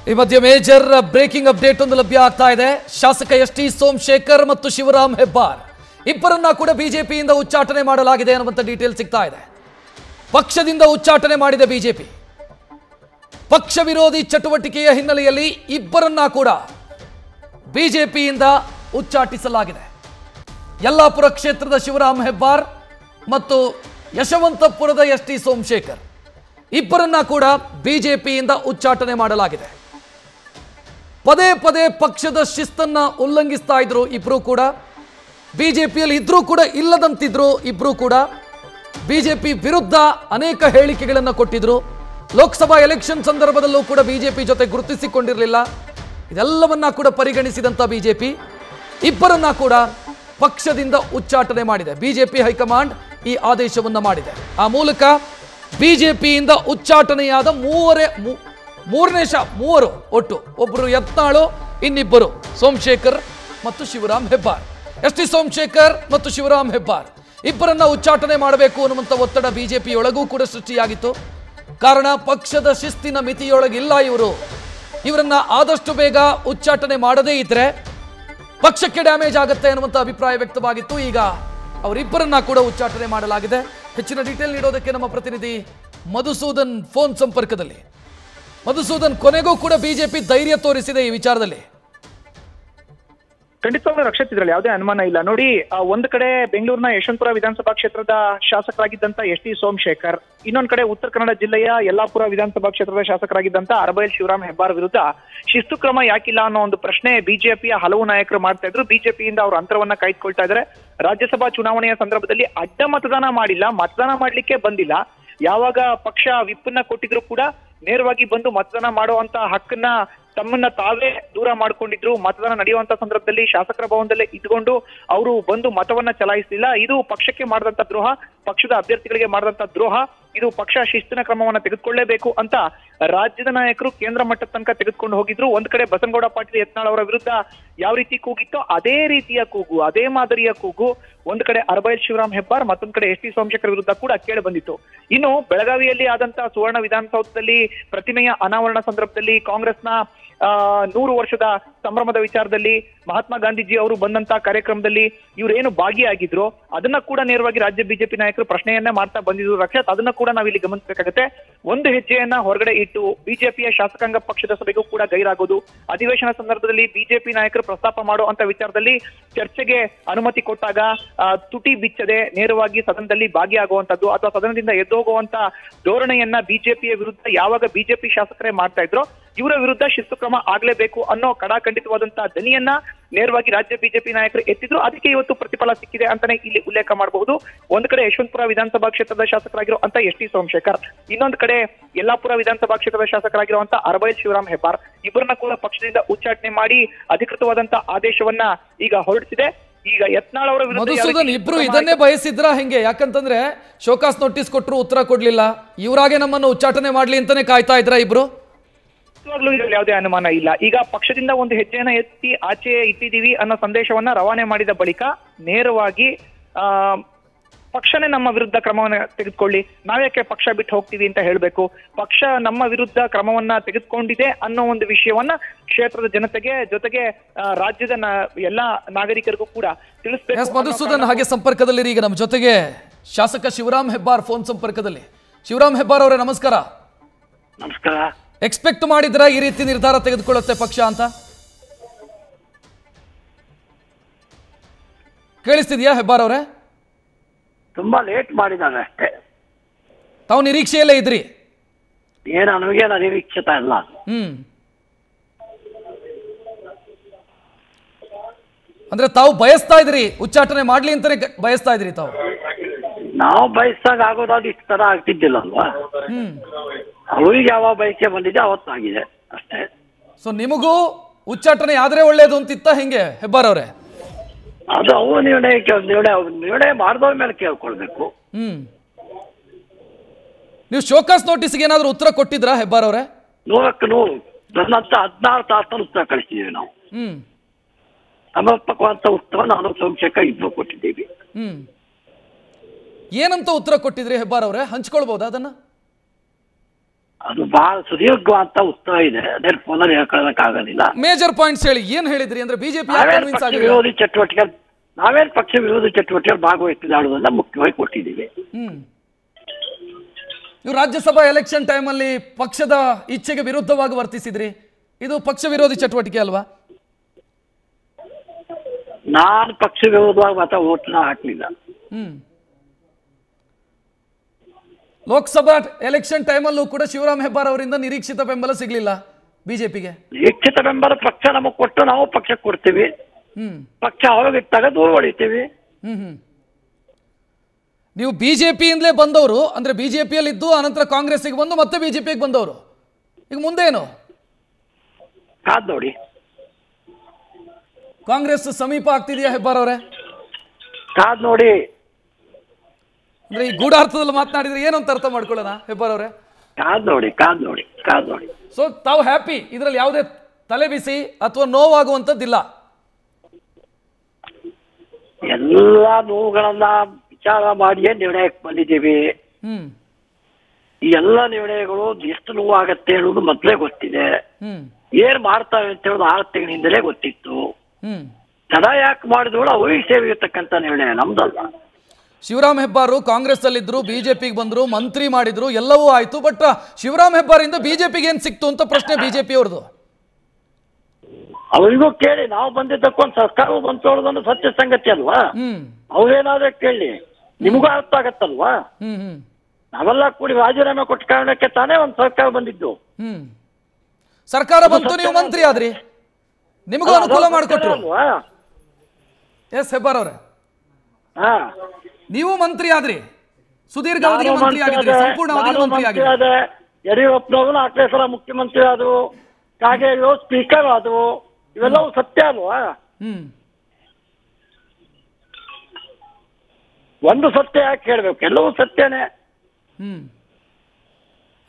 ಈ ಮಧ್ಯೆ major breaking update ಒಂದು ಲಭ್ಯ ಆಗ್ತಾ ಇದೆ. ಶಾಸಕ ಎಸ್ ಟಿ ಸೋಮಶೇಖರ್ ಮತ್ತು ಶಿವರಾಮ್ ಹೆಬ್ಬಾರ್ ಇಬ್ಬರನ್ನ ಕೂಡ ಬಿಜೆಪಿಯಿಂದ ಉಚ್ಚಾಟನೆ ಮಾಡಲಾಗಿದೆ ಅನ್ನುವಂತ ಡೀಟೇಲ್ ಸಿಗ್ತಾ ಇದೆ. ಪಕ್ಷದಿಂದ ಉಚ್ಚಾಟನೆ ಮಾಡಿದೆ ಬಿಜೆಪಿ. ಪಕ್ಷ ವಿರೋಧಿ ಚಟುವಟಿಕೆಯ ಹಿನ್ನೆಲೆಯಲ್ಲಿ ಇಬ್ಬರನ್ನ ಕೂಡ ಬಿಜೆಪಿಯಿಂದ ಉಚ್ಚಾಟಿಸಲಾಗಿದೆ. ಯಲ್ಲಾಪುರ ಕ್ಷೇತ್ರದ ಶಿವರಾಮ್ ಹೆಬ್ಬಾರ್ ಮತ್ತು ಯಶವಂತಪುರದ ಎಸ್ ಟಿ ಸೋಮಶೇಖರ್ ಇಬ್ಬರನ್ನ ಕೂಡ ಬಿಜೆಪಿಯಿಂದ ಉಚ್ಚಾಟನೆ ಮಾಡಲಾಗಿದೆ. ಪದೇ ಪದೇ ಪಕ್ಷದ ಶಿಸ್ತನ್ನ ಉಲ್ಲಂಘಿಸ್ತಾ ಇದ್ರು ಇಬ್ರು ಕೂಡ. ಬಿಜೆಪಿಯಲ್ಲಿ ಇದ್ರೂ ಕೂಡ ಇಲ್ಲದಂತಿದ್ರು ಇಬ್ರು ಕೂಡ. ಬಿಜೆಪಿ ವಿರುದ್ಧ ಅನೇಕ ಹೇಳಿಕೆಗಳನ್ನು ಕೊಟ್ಟಿದ್ರು. ಲೋಕಸಭಾ ಎಲೆಕ್ಷನ್ ಸಂದರ್ಭದಲ್ಲೂ ಕೂಡ ಬಿಜೆಪಿ ಜೊತೆ ಗುರುತಿಸಿಕೊಂಡಿರಲಿಲ್ಲ. ಇದೆಲ್ಲವನ್ನ ಕೂಡ ಪರಿಗಣಿಸಿದಂತ ಬಿಜೆಪಿ ಇಬ್ಬರನ್ನ ಕೂಡ ಪಕ್ಷದಿಂದ ಉಚ್ಚಾಟನೆ ಮಾಡಿದೆ. ಬಿಜೆಪಿ ಹೈಕಮಾಂಡ್ ಈ ಆದೇಶವನ್ನ ಮಾಡಿದೆ. ಆ ಮೂಲಕ ಬಿಜೆಪಿಯಿಂದ ಉಚ್ಚಾಟನೆಯಾದ ಮೂವರು ಒಟ್ಟು ಒಬ್ಬರು ಯತ್ನಾಳು, ಇನ್ನಿಬ್ಬರು ಸೋಮಶೇಖರ್ ಮತ್ತು ಶಿವರಾಮ್ ಹೆಬ್ಬಾರ್. ಎಸ್ ಟಿ ಸೋಮಶೇಖರ್ ಮತ್ತು ಶಿವರಾಮ್ ಹೆಬ್ಬಾರ್ ಇಬ್ಬರನ್ನ ಉಚ್ಚಾಟನೆ ಮಾಡಬೇಕು ಅನ್ನುವಂಥ ಒತ್ತಡ ಬಿಜೆಪಿಯೊಳಗೂ ಕೂಡ ಸೃಷ್ಟಿಯಾಗಿತ್ತು. ಕಾರಣ ಪಕ್ಷದ ಶಿಸ್ತಿನ ಮಿತಿಯೊಳಗಿಲ್ಲ ಇವರನ್ನ ಆದಷ್ಟು ಬೇಗ ಉಚ್ಚಾಟನೆ ಮಾಡದೇ ಇದ್ರೆ ಪಕ್ಷಕ್ಕೆ ಡ್ಯಾಮೇಜ್ ಆಗುತ್ತೆ ಅನ್ನುವಂಥ ಅಭಿಪ್ರಾಯ ವ್ಯಕ್ತವಾಗಿತ್ತು. ಈಗ ಅವರಿಬ್ಬರನ್ನ ಕೂಡ ಉಚ್ಚಾಟನೆ ಮಾಡಲಾಗಿದೆ. ಹೆಚ್ಚಿನ ಡೀಟೇಲ್ ನೀಡೋದಕ್ಕೆ ನಮ್ಮ ಪ್ರತಿನಿಧಿ ಮಧುಸೂದನ್ ಫೋನ್ ಸಂಪರ್ಕದಲ್ಲಿ. ಮಧುಸೂದನ್, ಕೊನೆಗೂ ಕೂಡ ಬಿಜೆಪಿ ಧೈರ್ಯ ತೋರಿಸಿದೆ ಈ ವಿಚಾರದಲ್ಲಿ. ಖಂಡಿತವಾಗ್ಲೂ ರಕ್ಷಿತ್, ಇದ್ರಲ್ಲಿ ಯಾವುದೇ ಅನುಮಾನ ಇಲ್ಲ. ನೋಡಿ, ಒಂದು ಕಡೆ ಬೆಂಗಳೂರಿನ ಯಶವಂತಪುರ ವಿಧಾನಸಭಾ ಕ್ಷೇತ್ರದ ಶಾಸಕರಾಗಿದ್ದಂತ ಎಸ್ ಟಿ ಸೋಮಶೇಖರ್, ಇನ್ನೊಂದು ಕಡೆ ಉತ್ತರ ಕನ್ನಡ ಜಿಲ್ಲೆಯ ಯಲ್ಲಾಪುರ ವಿಧಾನಸಭಾ ಕ್ಷೇತ್ರದ ಶಾಸಕರಾಗಿದ್ದಂತ ಅರಬೈಲ್ ಶಿವರಾಮ್ ಹೆಬ್ಬಾರ್ ವಿರುದ್ಧ ಶಿಸ್ತು ಕ್ರಮ ಯಾಕಿಲ್ಲ ಅನ್ನೋ ಒಂದು ಪ್ರಶ್ನೆ ಬಿಜೆಪಿಯ ಹಲವು ನಾಯಕರು ಮಾಡ್ತಾ ಇದ್ರು. ಬಿಜೆಪಿಯಿಂದ ಅವರು ಅಂತರವನ್ನ ಕಾಯ್ದುಕೊಳ್ತಾ ಇದ್ದಾರೆ. ರಾಜ್ಯಸಭಾ ಚುನಾವಣೆಯ ಸಂದರ್ಭದಲ್ಲಿ ಅಡ್ಡ ಮತದಾನ ಮಾಡಿಲ್ಲ, ಮತದಾನ ಮಾಡ್ಲಿಕ್ಕೆ ಬಂದಿಲ್ಲ. ಯಾವಾಗ ಪಕ್ಷ ವಿಪ್ಪನ್ನ ಕೊಟ್ಟಿದ್ರು ಕೂಡ ನೇರವಾಗಿ ಬಂದು ಮತದಾನ ಮಾಡುವಂತ ಹಕ್ಕನ್ನ ತಮ್ಮನ್ನ ತಾವೇ ದೂರ ಮಾಡ್ಕೊಂಡಿದ್ರು. ಮತದಾನ ನಡೆಯುವಂತ ಸಂದರ್ಭದಲ್ಲಿ ಶಾಸಕರ ಭವನದಲ್ಲೇ ಇದ್ಕೊಂಡು ಅವರು ಬಂದು ಮತವನ್ನ ಚಲಾಯಿಸಲಿಲ್ಲ. ಇದು ಪಕ್ಷಕ್ಕೆ ಮಾಡಿದಂತ ದ್ರೋಹ, ಪಕ್ಷದ ಅಭ್ಯರ್ಥಿಗಳಿಗೆ ಮಾಡಿದಂತ ದ್ರೋಹ. ಇದು ಪಕ್ಷ ಶಿಸ್ತಿನ ಕ್ರಮವನ್ನ ತೆಗೆದುಕೊಳ್ಳೇಬೇಕು ಅಂತ ರಾಜ್ಯದ ನಾಯಕರು ಕೇಂದ್ರ ಮಟ್ಟದ ತನಕ ತೆಗೆದುಕೊಂಡು ಹೋಗಿದ್ರು. ಒಂದ್ ಕಡೆ ಬಸನಗೌಡ ಪಾಟೀಲ್ ಯತ್ನಾಳ್ ಅವರ ವಿರುದ್ಧ ಯಾವ ರೀತಿ ಕೂಗಿತ್ತೋ ಅದೇ ರೀತಿಯ ಕೂಗು, ಅದೇ ಮಾದರಿಯ ಕೂಗು ಒಂದ್ ಕಡೆ ಅರಬೈಲ್ ಶಿವರಾಮ್ ಹೆಬ್ಬಾರ್, ಮತ್ತೊಂದ್ ಕಡೆ ಎಸ್ ಟಿ ಸೋಮಶೇಖರ್ ವಿರುದ್ಧ ಕೂಡ ಕೇಳಿ ಬಂದಿತ್ತು. ಇನ್ನು ಬೆಳಗಾವಿಯಲ್ಲಿ ಆದಂತ ಸುವರ್ಣ ವಿಧಾನಸೌಧದಲ್ಲಿ ಪ್ರತಿಮೆಯ ಅನಾವರಣ ಸಂದರ್ಭದಲ್ಲಿ ಕಾಂಗ್ರೆಸ್ನ 100 ವರ್ಷದ ಸಂಭ್ರಮದ ವಿಚಾರದಲ್ಲಿ ಮಹಾತ್ಮ ಗಾಂಧೀಜಿ ಅವರು ಬಂದಂತ ಕಾರ್ಯಕ್ರಮದಲ್ಲಿ ಇವರೇನು ಭಾಗಿಯಾಗಿದ್ರು ಅದನ್ನ ಕೂಡ ನೇರವಾಗಿ ರಾಜ್ಯ ಬಿಜೆಪಿ ನಾಯಕರು ಪ್ರಶ್ನೆಯನ್ನ ಮಾಡ್ತಾ ಬಂದಿದ್ರು. ರಕ್ಷತ್, ಅದನ್ನ ಕೂಡ ನಾವಿಲ್ಲಿ ಗಮನಿಸಬೇಕಾಗುತ್ತೆ. ಒಂದು ಹೆಜ್ಜೆಯನ್ನ ಹೊರಗಡೆ ಇಟ್ಟು ಬಿಜೆಪಿಯ ಶಾಸಕಾಂಗ ಪಕ್ಷದ ಸಭೆಗೂ ಕೂಡ ಗೈರಾಗೋದು, ಅಧಿವೇಶನ ಸಂದರ್ಭದಲ್ಲಿ ಬಿಜೆಪಿ ನಾಯಕರು ಪ್ರಸ್ತಾಪ ಮಾಡೋ ಅಂತ ವಿಚಾರದಲ್ಲಿ ಚರ್ಚೆಗೆ ಅನುಮತಿ ಕೊಟ್ಟಾಗ ತುಟಿ ಬಿಚ್ಚದೆ ನೇರವಾಗಿ ಸದನದಲ್ಲಿ ಭಾಗಿಯಾಗುವಂತದ್ದು ಅಥವಾ ಸದನದಿಂದ ಎದ್ದೋಗುವಂತ ಧೋರಣೆಯನ್ನ ಬಿಜೆಪಿಯ ವಿರುದ್ಧ ಯಾವಾಗ ಬಿಜೆಪಿ ಶಾಸಕರೇ ಮಾಡ್ತಾ ಇದ್ರು, ಇವರ ವಿರುದ್ಧ ಶಿಸ್ತು ಕ್ರಮ ಆಗ್ಲೇಬೇಕು ಅನ್ನೋ ಕಡಾಖಂಡಿತವಾದಂತಹ ದನಿಯನ್ನ ನೇರವಾಗಿ ರಾಜ್ಯ ಬಿಜೆಪಿ ನಾಯಕರು ಎತ್ತಿದ್ರು. ಅದಕ್ಕೆ ಇವತ್ತು ಪ್ರತಿಫಲ ಸಿಕ್ಕಿದೆ ಅಂತಾನೆ ಇಲ್ಲಿ ಉಲ್ಲೇಖ ಮಾಡಬಹುದು. ಒಂದು ಕಡೆ ಯಶವಂತಪುರ ವಿಧಾನಸಭಾ ಕ್ಷೇತ್ರದ ಶಾಸಕರಾಗಿರೋ ಅಂತ ಎಸ್ ಟಿ ಸೋಮಶೇಖರ್, ಇನ್ನೊಂದು ಕಡೆ ಯಲ್ಲಾಪುರ ವಿಧಾನಸಭಾ ಕ್ಷೇತ್ರದ ಶಾಸಕರಾಗಿರುವಂತ ಅರಬೈಲ್ ಶಿವರಾಮ್ ಹೆಬ್ಬಾರ್ ಇಬ್ಬರನ್ನ ಕೂಡ ಪಕ್ಷದಿಂದ ಉಚ್ಚಾಟನೆ ಮಾಡಿ ಅಧಿಕೃತವಾದಂತಹ ಆದೇಶವನ್ನ ಈಗ ಹೊರಡಿಸಿದೆ. ಈಗ ಯತ್ನಾಳ್ ಅವರ ಮಧುಸೂದನ್ ಇಬ್ರು ಇದನ್ನೇ ಬಯಸಿದ್ರ ಹೆಂಗೆ? ಯಾಕಂತಂದ್ರೆ ಶೋಕಾಸ್ ನೋಟಿಸ್ ಕೊಟ್ಟರು, ಉತ್ತರ ಕೊಡ್ಲಿಲ್ಲ. ಇವರಾಗೆ ನಮ್ಮನ್ನು ಉಚ್ಚಾಟನೆ ಮಾಡ್ಲಿ ಅಂತಾನೆ ಕಾಯ್ತಾ ಇದ್ರ ಇಬ್ರು? ಇದರಲ್ಲಿ ಯಾವುದೇ ಅನುಮಾನ ಇಲ್ಲ. ಈಗ ಪಕ್ಷದಿಂದ ಒಂದು ಹೆಜ್ಜೆಯನ್ನ ಎತ್ತಿ ಆಚೆ ಇಟ್ಟಿದೀವಿ ಅನ್ನೋ ಸಂದೇಶವನ್ನ ರವಾನೆ ಮಾಡಿದ ಬಳಿಕ ನೇರವಾಗಿ ಪಕ್ಷನೇ ನಮ್ಮ ವಿರುದ್ಧ ಕ್ರಮವನ್ನ ತೆಗೆದುಕೊಳ್ಳಿ, ನಾವ್ಯಾಕೆ ಪಕ್ಷ ಬಿಟ್ಟು ಹೋಗ್ತೀವಿ ಅಂತ ಹೇಳ್ಬೇಕು, ಪಕ್ಷ ನಮ್ಮ ವಿರುದ್ಧ ಕ್ರಮವನ್ನ ತೆಗೆದುಕೊಂಡಿದೆ ಅನ್ನೋ ಒಂದು ವಿಷಯವನ್ನ ಕ್ಷೇತ್ರದ ಜನತೆಗೆ ಜೊತೆಗೆ ರಾಜ್ಯದ ಎಲ್ಲಾ ನಾಗರಿಕರಿಗೂ ಕೂಡ ತಿಳಿಸಬೇಕು. ಮಧುಸೂದನ್ ಹಾಗೆ ಸಂಪರ್ಕದಲ್ಲಿ ಈಗ ನಮ್ಮ ಜೊತೆಗೆ ಶಾಸಕ ಶಿವರಾಮ್ ಹೆಬ್ಬಾರ್ ಫೋನ್ ಸಂಪರ್ಕದಲ್ಲಿ. ಶಿವರಾಮ್ ಹೆಬ್ಬಾರ್ ಅವರೇ ನಮಸ್ಕಾರ. ನಮಸ್ಕಾರ. ಎಕ್ಸ್ಪೆಕ್ಟ್ ಮಾಡಿದ್ರ ಈ ರೀತಿ ನಿರ್ಧಾರ ತೆಗೆದುಕೊಳ್ಳುತ್ತೆ ಪಕ್ಷ ಅಂತ? ಕೇಳಿಸ್ತಿದ್ಯಾ ಹೆಬ್ಬಾರ್ ಅವರೇ? ತುಂಬಾ ಲೇಟ್ ಮಾಡಿದ್ದಾರೆ ಅಷ್ಟೇ. ತಾವು ನಿರೀಕ್ಷೆಯಲ್ಲೇ ಇದ್ರಿ? ನಮಗೇನು ನಿರೀಕ್ಷಿತ ಇಲ್ಲ. ಅಂದ್ರೆ ತಾವು ಬಯಸ್ತಾ ಇದ್ರಿ, ಉಚ್ಚಾಟನೆ ಮಾಡ್ಲಿ ಅಂತಾನೆ ಬಯಸ್ತಾ ಇದ್ರಿ ತಾವು? ನಾವು ಬಯಸ್ದಾಗ ಆಗೋದಾದ್ರೆ ಇಷ್ಟು ತರ ಆಗ್ತಿದ್ದಿಲ್ಲ ಅಲ್ವಾ. ಅವರಿಗೆ ಯಾವ ಬಯಕೆ ಬಂದಿದೆ ಅವತ್ತಾಗಿದೆ ಅಷ್ಟೇ. ಸೊ ನಿಮಗೂ ಉಚ್ಚಾಟನೆ ಆದ್ರೆ ಒಳ್ಳೇದು ಅಂತಿತ್ತ ಹೆಂಗೆ ಹೆಬ್ಬಾರ್ ಅವರೇ? ಅದು ಅವು ನಿರ್ಣಯ ಮಾಡಿದವ್ರ ಮೇಲೆ ಕೇಳ್ಕೊಳ್ಬೇಕು. ನೀವು ಶೋಕಾಸ್ ನೋಟಿಸ್ಗೆ ಏನಾದ್ರು ಉತ್ತರ ಕೊಟ್ಟಿದ್ರಾ ಹೆಬ್ಬಾರ್ ಅವರೇ? 100ಕ್ಕೆ 100 ನನ್ನಂತ 16 ತಾಸು ಉತ್ತರ ಕಳಿಸ್ತೀವಿ ನಾವು. ಸಮರ್ಪಕವಾದಂತ ಉತ್ತರ ನಾನು ಸೋಮಶೇಖರ್ ಇಬ್ಬರು ಕೊಟ್ಟಿದ್ದೀವಿ. ಏನಂತ ಉತ್ತರ ಕೊಟ್ಟಿದ್ರಿ ಹೆಬ್ಬಾರ್ ಅವರೇ? ಹಂಚ್ಕೊಳ್ಬಹುದಾ ಅದನ್ನ? ಅದು ಬಹಳ ಸುದೀರ್ಘವಂತ ಉತ್ತರ ಇದೆ, ಅದೇ ಫೋನಲ್ಲಿ ಹೇಳ್ಕೊಳ್ಳೋಕ್ಕಾಗೋದಿಲ್ಲ. ಮೇಜರ್ ಪಾಯಿಂಟ್ಸ್ ಹೇಳಿ, ಏನ್ ಹೇಳಿದ್ರಿ ಅಂದ್ರೆ ಬಿಜೆಪಿ ವಿರೋಧಿ ಚಟುವಟಿಕೆ ನಾವೇನು ಪಕ್ಷ ವಿರೋಧಿ ಚಟುವಟಿಕೆ ಭಾಗವಹಿಸಿದಾಡುವುದನ್ನ ಮುಖ್ಯವಾಗಿ ಕೊಟ್ಟಿದ್ದೀವಿ. ನೀವು ರಾಜ್ಯಸಭಾ ಎಲೆಕ್ಷನ್ ಟೈಮಲ್ಲಿ ಪಕ್ಷದ ಇಚ್ಛೆಗೆ ವಿರುದ್ಧವಾಗಿ ವರ್ತಿಸಿದ್ರಿ, ಇದು ಪಕ್ಷ ವಿರೋಧಿ ಚಟುವಟಿಕೆ ಅಲ್ವಾ? ನಾನು ಪಕ್ಷ ವಿರೋಧವಾಗಿ ಮಾತ್ರ ಓಟ್ನ ಹಾಕಲಿಲ್ಲ. ಲೋಕಸಭಾ ಎಲೆಕ್ಷನ್ ಟೈಮಲ್ಲೂ ಕೂಡ ಶಿವರಾಮ್ ಹೆಬ್ಬಾರ್ ಅವರಿಂದ ನಿರೀಕ್ಷಿತ ಬೆಂಬಲ ಸಿಗ್ಲಿಲ್ಲ ಬಿಜೆಪಿಗೆ. ನಿರೀಕ್ಷಿತ ಬೆಂಬಲ ಪಕ್ಷ ನಮಗೆ ಕೊಟ್ಟು ನಾವು ಪಕ್ಷಕ್ಕೆ ಕೊಡ್ತೀವಿ, ಪಕ್ಷ ಹೊರಗಿಟ್ಟಾಗ ದೂರ ಹೊಡಿತೀವಿ. ನೀವು ಬಿಜೆಪಿಯಿಂದಲೇ ಬಂದವರು ಅಂದ್ರೆ ಬಿಜೆಪಿಯಲ್ಲಿ ಇದ್ದು ಅನಂತರ ಕಾಂಗ್ರೆಸ್ಗೆ ಬಂದು ಮತ್ತೆ ಬಿಜೆಪಿಗೆ ಬಂದವರು, ಈಗ ಮುಂದೇನು ಕಾದ್ ನೋಡಿ. ಕಾಂಗ್ರೆಸ್ ಸಮೀಪ ಆಗ್ತಿದೆಯಾ ಹೆಬ್ಬಾರ್ ಅವರೇ? ಕಾದ್ ನೋಡಿ. ಅಂದ್ರೆ ಈ ಗೂಢಾರ್ಥದಲ್ಲಿ ಮಾತನಾಡಿದ್ರೆ ಏನು ಅಂತ ಅರ್ಥ ಮಾಡ್ಕೊಳ್ಳೋಣ ಹೆಬ್ಬಾರ್ ಅವರೇ? ಕಾದ್ ನೋಡಿ, ಕಾದ್ ನೋಡಿ, ಕಾದ್ ನೋಡಿ. ಸೊ ತಾವು ಹ್ಯಾಪಿ, ಇದರಲ್ಲಿ ಯಾವುದೇ ತಲೆ ಬಿಸಿ ಅಥವಾ ನೋವಾಗುವಂಥದ್ದಿಲ್ಲ? ಎಲ್ಲ ನೋವುಗಳನ್ನ ವಿಚಾರ ಮಾಡಿಯೇ ನಿರ್ಣಯಕ್ಕೆ ಬಂದಿದ್ದೀವಿ. ಈ ಎಲ್ಲ ನಿರ್ಣಯಗಳು ಎಷ್ಟು ನೋವಾಗತ್ತೆ ಅನ್ನೋದು ಮೊದಲೇ ಗೊತ್ತಿದೆ. ಏನ್ ಮಾಡ್ತಾವೆ ಅಂತ ಹೇಳೋದು 6 ತಿಂಗಳಿಂದಲೇ ಗೊತ್ತಿತ್ತು. ತಡ ಯಾಕೆ ಮಾಡಿದವಳು ಅವರಿಗೆ ಸೇರಿರ್ತಕ್ಕಂಥ ನಿರ್ಣಯ, ನಮ್ದಲ್ಲ. ಶಿವರಾಮ್ ಹೆಬ್ಬಾರು ಕಾಂಗ್ರೆಸ್ ಅಲ್ಲಿದ್ರು, ಬಿಜೆಪಿಗೆ ಬಂದ್ರು, ಮಂತ್ರಿ ಮಾಡಿದ್ರು, ಎಲ್ಲವೂ ಆಯ್ತು. ಬಟ್ ಶಿವರಾಮ್ ಹೆಬ್ಬಾರಿಂದ ಬಿಜೆಪಿಗೆ ಏನ್ ಸಿಕ್ತು ಅಂತ ಪ್ರಶ್ನೆ ಬಿಜೆಪಿ ಅವ್ರದ್ದು. ಅವರಿಗೂ ಕೇಳಿ, ನಾವು ಬಂದಿದ್ದಕ್ಕೊಂದು ಸರ್ಕಾರವು ಬಂತು ಸತ್ಯ ಸಂಗತಿ ಅಲ್ವಾ? ಅವ್ರೇನಾದ್ರೆ ಕೇಳಿ, ನಿಮಗೂ ಅರ್ಥ ಆಗತ್ತಲ್ವಾ? ನಾವೆಲ್ಲ ಕೂಡಿ ರಾಜೀನಾಮೆ ಕೊಟ್ಟ ಕಾರಣಕ್ಕೆ ತಾನೇ ಒಂದು ಸರ್ಕಾರ ಬಂದಿದ್ದು. ಸರ್ಕಾರ ಬಂತು, ನೀವು ಮಂತ್ರಿ ಆದ್ರಿ, ನಿಮಗೂ ಅನುಕೂಲ ಮಾಡಿಕೊಟ್ರು. ಎಸ್ ಹೆಬ್ಬಾರ್ ಅವರೇ, ನೀವು ಮಂತ್ರಿ ಆದ್ರಿ, ಸುದೀರ್ಘ ಅವಧಿಗೆ ಮಂತ್ರಿ ಆಗಿದ್ರಿ, ಸಂಪೂರ್ಣ ಅವಧಿಗೆ ಮಂತ್ರಿ ಆಗಿದ್ರಿ. ಯಡಿಯೂರಪ್ಪನವರು 4 ಸಲ ಮುಖ್ಯಮಂತ್ರಿ ಆದವು, ಕಾಗೇರಿ ಸ್ಪೀಕರ್ ಆದವು, ಇವೆಲ್ಲವೂ ಸತ್ಯ ಅಲ್ವಾ? ಒಂದು ಸತ್ಯ ಯಾಕೆ ಹೇಳ್ಬೇಕು, ಎಲ್ಲವೂ ಸತ್ಯನೇ.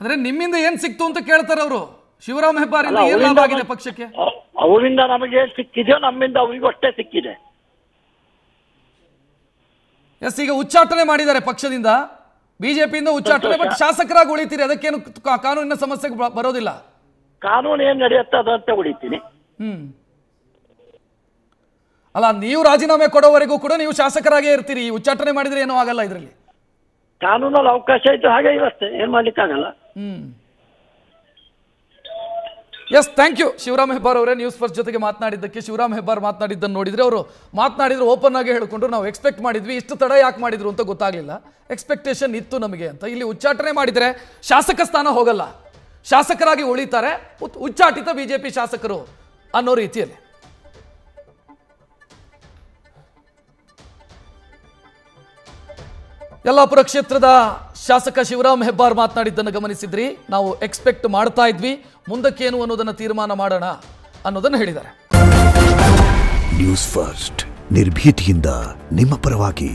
ಅಂದ್ರೆ ನಿಮ್ಮಿಂದ ಏನ್ ಸಿಕ್ತು ಅಂತ ಕೇಳ್ತಾರೆ ಅವರು. ಶಿವರಾಮ್ ಹೆಬ್ಬಾರಿಂದ ಏನ್ ಲಾಭ ಆಗಿದೆ ಪಕ್ಷಕ್ಕೆ? ಅವರಿಂದ ನಮಗೆ ಸಿಕ್ಕಿದೆಯೋ, ನಮ್ಮಿಂದ ಅವರಿಗೂ ಅಷ್ಟೇ ಸಿಕ್ಕಿದೆ. ಎಸ್, ಈಗ ಉಚ್ಚಾಟನೆ ಮಾಡಿದ್ದಾರೆ ಪಕ್ಷದಿಂದ, ಬಿಜೆಪಿಯಿಂದ ಉಚ್ಚಾಟನೆ. ಬಟ್ ಶಾಸಕರಾಗಿ ಉಳಿತೀರಿ, ಅದಕ್ಕೇನು ಕಾನೂನಿನ ಸಮಸ್ಯೆ ಬರೋದಿಲ್ಲ. ಕಾನೂನು ಏನ್ ನಡೆಯುತ್ತೆ ಅದಂತೆ ಉಳಿತೀನಿ. ಅಲ್ಲ, ನೀವು ರಾಜೀನಾಮೆ ಕೊಡೋವರೆಗೂ ಕೂಡ ನೀವು ಶಾಸಕರಾಗೇ ಇರ್ತೀರಿ. ಉಚ್ಚಾಟನೆ ಮಾಡಿದ್ರೆ ಏನೂ ಆಗಲ್ಲ ಇದರಲ್ಲಿ. ಕಾನೂನಲ್ಲಿ ಅವಕಾಶ ಇತ್ತು, ಹಾಗೆ ಇವತ್ತೇ ಏನ್ ಮಾಡ್ಲಿಕ್ಕಾಗಲ್ಲ. Yes, thank you Shivaram Hebbar ಅವರೇ, ನ್ಯೂಸ್ ಫಸ್ಟ್ ಜೊತೆಗೆ ಮಾತನಾಡಿದ್ದಕ್ಕೆ. ಶಿವರಾಮ್ ಹೆಬ್ಬಾರ್ ಮಾತನಾಡಿದ್ದನ್ನು ನೋಡಿದ್ರೆ, ಅವರು ಮಾತನಾಡಿದ್ರು ಓಪನ್ ಆಗಿ ಹೇಳ್ಕೊಂಡ್ರು, ನಾವು ಎಕ್ಸ್ಪೆಕ್ಟ್ ಮಾಡಿದ್ವಿ, ಇಷ್ಟು ತಡ ಯಾಕೆ ಮಾಡಿದ್ರು ಅಂತ ಗೊತ್ತಾಗ್ಲಿಲ್ಲ, ಎಕ್ಸ್ಪೆಕ್ಟೇಷನ್ ಇತ್ತು ನಮಗೆ ಅಂತ. ಇಲ್ಲಿ ಉಚ್ಚಾಟನೆ ಮಾಡಿದ್ರೆ ಶಾಸಕ ಸ್ಥಾನ ಹೋಗಲ್ಲ, ಶಾಸಕರಾಗಿ ಉಳಿತಾರೆ, ಉಚ್ಚಾಟಿತ ಬಿಜೆಪಿ ಶಾಸಕರು ಅನ್ನೋ ರೀತಿಯಲ್ಲಿ. ಯಲ್ಲಾಪುರ ಕ್ಷೇತ್ರದ ಶಾಸಕ ಶಿವರಾಮ್ ಹೆಬ್ಬಾರ್ ಮಾತನಾಡಿದ್ದನ್ನು ಗಮನಿಸಿದ್ರಿ. ನಾವು ಎಕ್ಸ್ಪೆಕ್ಟ್ ಮಾಡ್ತಾ ಇದ್ವಿ, ಮುಂದಕ್ಕೇನು ಅನ್ನೋದನ್ನು ತೀರ್ಮಾನ ಮಾಡೋಣ ಅನ್ನೋದನ್ನು ಹೇಳಿದ್ದಾರೆ. ನ್ಯೂಸ್ ಫಸ್ಟ್ ನಿರ್ಭೀತಿಯಿಂದ ನಿಮ್ಮ ಪರವಾಗಿ.